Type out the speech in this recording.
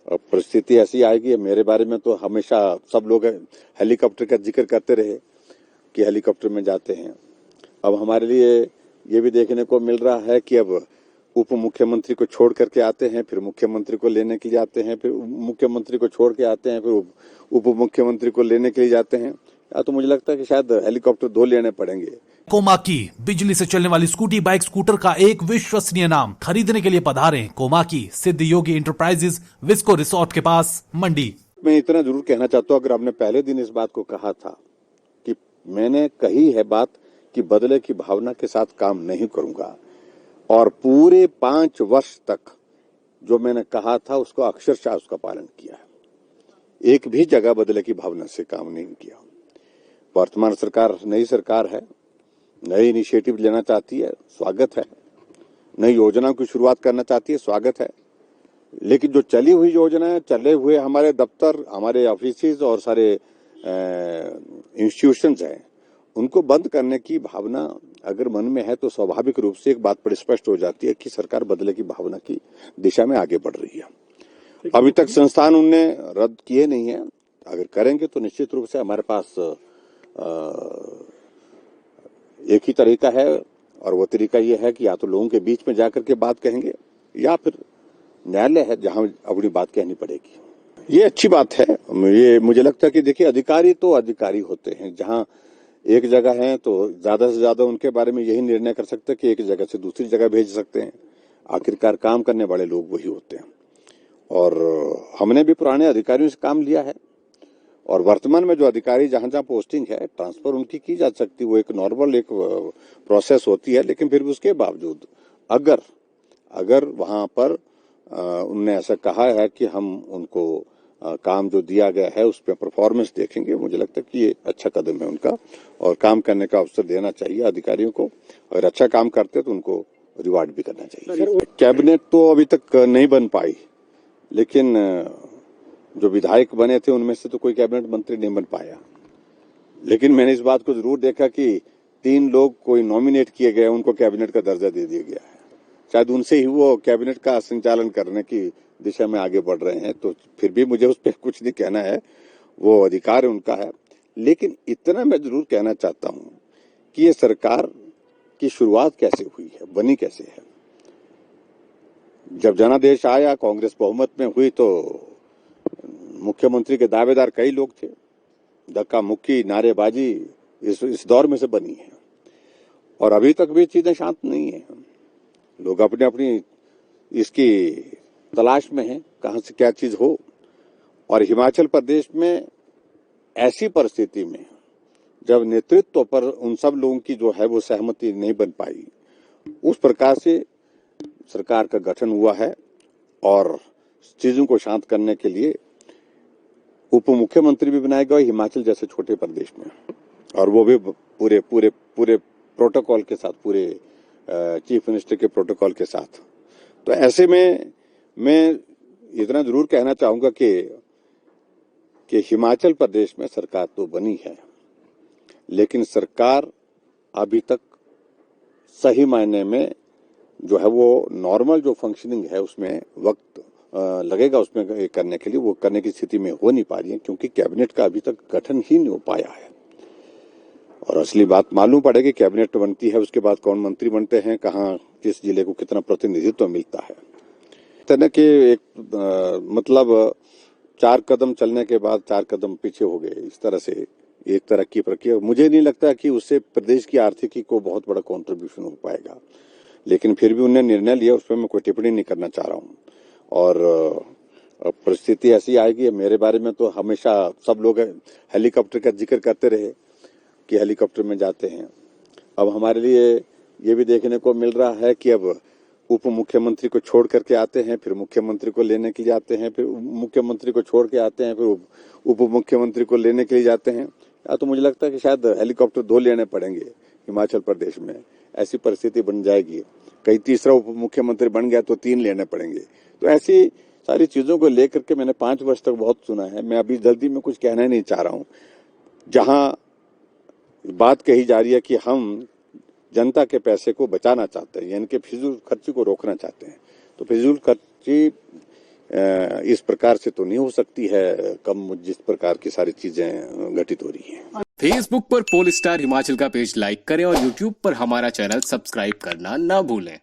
अब परिस्थिति ऐसी आएगी, मेरे बारे में तो हमेशा सब लोग हेलीकॉप्टर का जिक्र करते रहे कि हेलीकॉप्टर में जाते हैं। अब हमारे लिए ये भी देखने को मिल रहा है कि अब उप मुख्यमंत्री को छोड़ करके आते हैं, फिर मुख्यमंत्री को लेने के लिए आते हैं, फिर मुख्यमंत्री को छोड़ के आते हैं, फिर उप मुख्यमंत्री को लेने के लिए जाते हैं। या तो मुझे लगता है कि शायद हेलीकॉप्टर 2 लेने पड़ेंगे। कोमाकी, बिजली से चलने वाली स्कूटी, बाइक, स्कूटर का एक विश्वसनीय नाम। खरीदने के लिए पधारें कोमाकी, सिद्ध योगी इंटरप्राइजेज, विस्को रिसोर्ट के पास, मंडी। मैं इतना जरूर कहना चाहता हूँ, अगर आपने पहले दिन इस बात को कहा था कि मैंने कही है बात कि बदले की भावना के साथ काम नहीं करूंगा, और पूरे 5 वर्ष तक जो मैंने कहा था उसको अक्षरशः उसका पालन किया है। एक भी जगह बदले की भावना से काम नहीं किया। वर्तमान सरकार नई सरकार है, नई इनिशिएटिव लेना चाहती है, स्वागत है। नई योजनाओं की शुरुआत करना चाहती है, स्वागत है। लेकिन जो चली हुई योजनाएं, चले हुए हमारे दफ्तर, हमारे ऑफिसेज और सारे इंस्टीट्यूशंस हैं, उनको बंद करने की भावना अगर मन में है तो स्वाभाविक रूप से एक बात बड़ी स्पष्ट हो जाती है कि सरकार बदले की भावना की दिशा में आगे बढ़ रही है। अभी तक संस्थान उनने रद्द किए नहीं है, अगर करेंगे तो निश्चित रूप से हमारे पास एक ही तरीका है, और वो तरीका ये है कि या तो लोगों के बीच में जाकर के बात कहेंगे या फिर न्यायालय है जहां अपनी बात कहनी पड़ेगी। ये अच्छी बात है। ये मुझे लगता है कि देखिए, अधिकारी तो अधिकारी होते हैं, जहां एक जगह है तो ज्यादा से ज्यादा उनके बारे में यही निर्णय कर सकते हैं कि एक जगह से दूसरी जगह भेज सकते हैं। आखिरकार काम करने वाले लोग वही होते हैं, और हमने भी पुराने अधिकारियों से काम लिया है, और वर्तमान में जो अधिकारी जहां जहां पोस्टिंग है, ट्रांसफर उनकी की जा सकती है। वो एक नॉर्मल एक प्रोसेस होती है, लेकिन फिर भी उसके बावजूद अगर वहां पर उनने ऐसा कहा है कि हम उनको काम जो दिया गया है उस पर परफॉर्मेंस देखेंगे, मुझे लगता है कि ये अच्छा कदम है उनका, और काम करने का अवसर देना चाहिए अधिकारियों को। अगर अच्छा काम करते तो उनको रिवार्ड भी करना चाहिए। कैबिनेट तो अभी तक नहीं बन पाई, लेकिन जो विधायक बने थे उनमें से तो कोई कैबिनेट मंत्री नहीं बन पाया। लेकिन मैंने इस बात को जरूर देखा कि 3 लोग कोई नॉमिनेट किए गए, उनको कैबिनेट का दर्जा दे दिया गया है। शायद उनसे ही वो कैबिनेट का संचालन करने की दिशा में आगे बढ़ रहे हैं, तो फिर भी मुझे उस पर कुछ नहीं कहना है, वो अधिकार उनका है। लेकिन इतना मैं जरूर कहना चाहता हूं कि ये सरकार की शुरुआत कैसे हुई है, बनी कैसे है। जब जनादेश आया, कांग्रेस बहुमत में हुई, तो मुख्यमंत्री के दावेदार कई लोग थे। धक्का मुक्की, नारेबाजी इस दौर में से बनी है, और अभी तक भी चीजें शांत नहीं है। लोग अपने अपनी इसकी तलाश में हैं, कहां से क्या चीज हो। और हिमाचल प्रदेश में ऐसी परिस्थिति में जब नेतृत्व पर उन सब लोगों की जो है वो सहमति नहीं बन पाई, उस प्रकार से सरकार का गठन हुआ है, और चीजों को शांत करने के लिए उप मुख्यमंत्री भी बनाए गए हिमाचल जैसे छोटे प्रदेश में, और वो भी पूरे पूरे पूरे प्रोटोकॉल के साथ, पूरे चीफ मिनिस्टर के प्रोटोकॉल के साथ। तो ऐसे में मैं इतना जरूर कहना चाहूंगा कि हिमाचल प्रदेश में सरकार तो बनी है, लेकिन सरकार अभी तक सही मायने में जो है वो नॉर्मल जो फंक्शनिंग है उसमें वक्त लगेगा उसमें करने के लिए, वो करने की स्थिति में हो नहीं पा रही है, क्योंकि कैबिनेट का अभी तक गठन ही नहीं हो पाया है। और असली बात मालूम पड़ेगी, कैबिनेट बनती है उसके बाद कौन मंत्री बनते हैं, कहाँ किस जिले को कितना प्रतिनिधित्व मिलता है। तरह के एक मतलब 4 कदम चलने के बाद 4 कदम पीछे हो गए, इस तरह से एक तरह की प्रक्रिया। मुझे नहीं लगता कि उससे प्रदेश की आर्थिकी को बहुत बड़ा कॉन्ट्रीब्यूशन हो पाएगा, लेकिन फिर भी उन्होंने निर्णय लिया, उस पर मैं कोई टिप्पणी नहीं करना चाह रहा हूँ। और परिस्थिति ऐसी आएगी, मेरे बारे में तो हमेशा सब लोग हेलीकॉप्टर का जिक्र करते रहे कि हेलीकॉप्टर में जाते हैं। अब हमारे लिए ये भी देखने को मिल रहा है कि अब उप मुख्यमंत्री को छोड़ करके आते हैं, फिर मुख्यमंत्री को लेने के लिए आते हैं, फिर मुख्यमंत्री को छोड़ के आते हैं, फिर उप मुख्यमंत्री को लेने के लिए जाते हैं। या तो मुझे लगता है कि शायद हेलीकॉप्टर 2 लेने पड़ेंगे हिमाचल प्रदेश में, ऐसी परिस्थिति बन जाएगी। कहीं तीसरा उप मुख्यमंत्री बन गया तो 3 लेने पड़ेंगे। तो ऐसी सारी चीजों को लेकर के मैंने 5 वर्ष तक बहुत सुना है। मैं अभी जल्दी में कुछ कहना ही नहीं चाह रहा हूँ। जहां बात कही जा रही है कि हम जनता के पैसे को बचाना चाहते हैं, यानी कि फिजूल खर्ची को रोकना चाहते हैं, तो फिजूल खर्ची इस प्रकार से तो नहीं हो सकती है कम, जिस प्रकार की सारी चीजें घटित हो रही हैं। फेसबुक पर पोल स्टार हिमाचल का पेज लाइक करें और यूट्यूब पर हमारा चैनल सब्सक्राइब करना ना भूलें।